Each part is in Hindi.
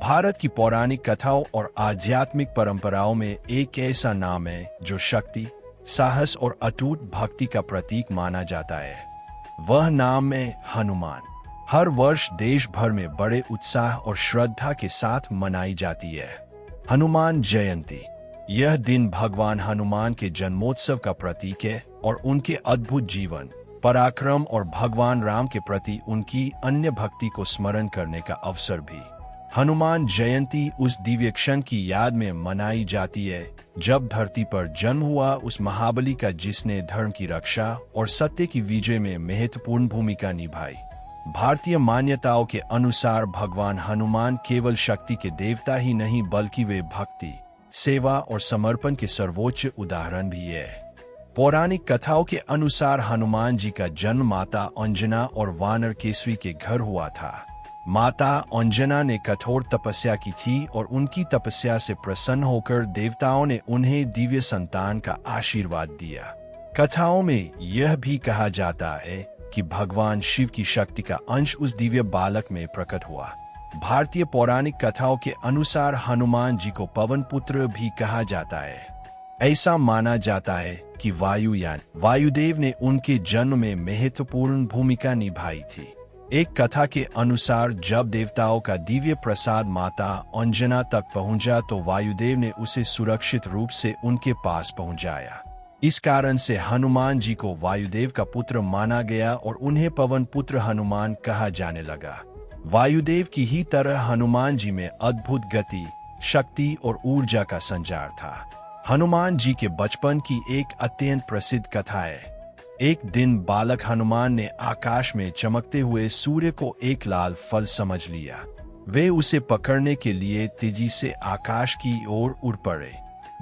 भारत की पौराणिक कथाओं और आध्यात्मिक परंपराओं में एक ऐसा नाम है जो शक्ति, साहस और अटूट भक्ति का प्रतीक माना जाता है। वह नाम है हनुमान। हर वर्ष देश भर में बड़े उत्साह और श्रद्धा के साथ मनाई जाती है हनुमान जयंती। यह दिन भगवान हनुमान के जन्मोत्सव का प्रतीक है और उनके अद्भुत जीवन, पराक्रम और भगवान राम के प्रति उनकी अन्य भक्ति को स्मरण करने का अवसर भी। हनुमान जयंती उस दिव्य क्षण की याद में मनाई जाती है जब धरती पर जन्म हुआ उस महाबली का जिसने धर्म की रक्षा और सत्य की विजय में महत्वपूर्ण भूमिका निभाई। भारतीय मान्यताओं के अनुसार भगवान हनुमान केवल शक्ति के देवता ही नहीं बल्कि वे भक्ति, सेवा और समर्पण के सर्वोच्च उदाहरण भी है। पौराणिक कथाओं के अनुसार हनुमान जी का जन्म माता अंजना और वानर केसरी के घर हुआ था। माता अंजना ने कठोर तपस्या की थी और उनकी तपस्या से प्रसन्न होकर देवताओं ने उन्हें दिव्य संतान का आशीर्वाद दिया। कथाओं में यह भी कहा जाता है कि भगवान शिव की शक्ति का अंश उस दिव्य बालक में प्रकट हुआ। भारतीय पौराणिक कथाओं के अनुसार हनुमान जी को पवन पुत्र भी कहा जाता है। ऐसा माना जाता है कि वायुदेव ने उनके जन्म में महत्वपूर्ण भूमिका निभाई थी। एक कथा के अनुसार जब देवताओं का दिव्य प्रसाद माता अंजना तक पहुंचा तो वायुदेव ने उसे सुरक्षित रूप से उनके पास पहुंचाया। इस कारण से हनुमान जी को वायुदेव का पुत्र माना गया और उन्हें पवन पुत्र हनुमान कहा जाने लगा। वायुदेव की ही तरह हनुमान जी में अद्भुत गति, शक्ति और ऊर्जा का संचार था। हनुमान जी के बचपन की एक अत्यंत प्रसिद्ध कथा है। एक दिन बालक हनुमान ने आकाश में चमकते हुए सूर्य को एक लाल फल समझ लिया। वे उसे पकड़ने के लिए तेजी से आकाश की ओर उड़ पड़े।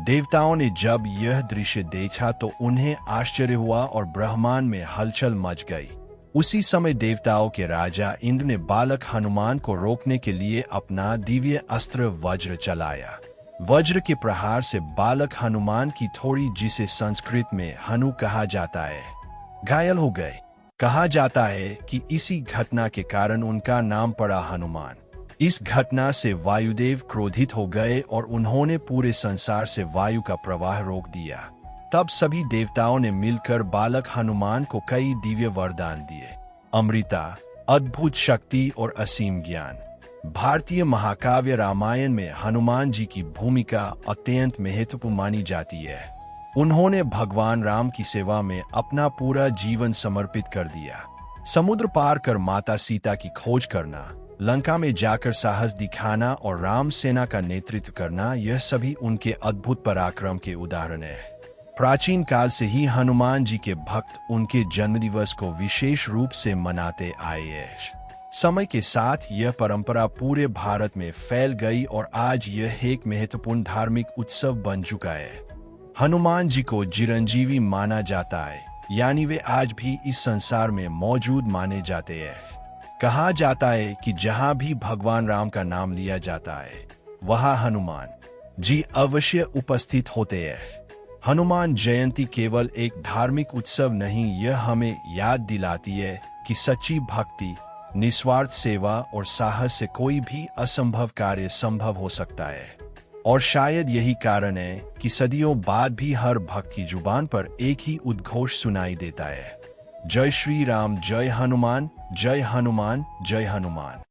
देवताओं ने जब यह दृश्य देखा तो उन्हें आश्चर्य हुआ और ब्रह्मांड में हलचल मच गई। उसी समय देवताओं के राजा इंद्र ने बालक हनुमान को रोकने के लिए अपना दिव्य अस्त्र वज्र चलाया। वज्र के प्रहार से बालक हनुमान की थोड़ी, जिसे संस्कृत में हनु कहा जाता है, घायल हो गए। कहा जाता है कि इसी घटना के कारण उनका नाम पड़ा हनुमान। इस घटना से वायुदेव क्रोधित हो गए और उन्होंने पूरे संसार से वायु का प्रवाह रोक दिया। तब सभी देवताओं ने मिलकर बालक हनुमान को कई दिव्य वरदान दिए: अमृता, अद्भुत शक्ति और असीम ज्ञान। भारतीय महाकाव्य रामायण में हनुमान जी की भूमिका अत्यंत महत्वपूर्ण मानी जाती है। उन्होंने भगवान राम की सेवा में अपना पूरा जीवन समर्पित कर दिया। समुद्र पार कर माता सीता की खोज करना, लंका में जाकर साहस दिखाना और राम सेना का नेतृत्व करना, यह सभी उनके अद्भुत पराक्रम के उदाहरण हैं। प्राचीन काल से ही हनुमान जी के भक्त उनके जन्मदिवस को विशेष रूप से मनाते आए हैं। समय के साथ यह परंपरा पूरे भारत में फैल गई और आज यह एक महत्वपूर्ण धार्मिक उत्सव बन चुका है। हनुमान जी को चिरंजीवी माना जाता है, यानी वे आज भी इस संसार में मौजूद माने जाते हैं। कहा जाता है कि जहां भी भगवान राम का नाम लिया जाता है वहां हनुमान जी अवश्य उपस्थित होते हैं। हनुमान जयंती केवल एक धार्मिक उत्सव नहीं, यह हमें याद दिलाती है कि सच्ची भक्ति, निस्वार्थ सेवा और साहस से कोई भी असंभव कार्य संभव हो सकता है। और शायद यही कारण है कि सदियों बाद भी हर भक्त की जुबान पर एक ही उद्घोष सुनाई देता है: जय श्री राम, जय हनुमान, जय हनुमान, जय हनुमान।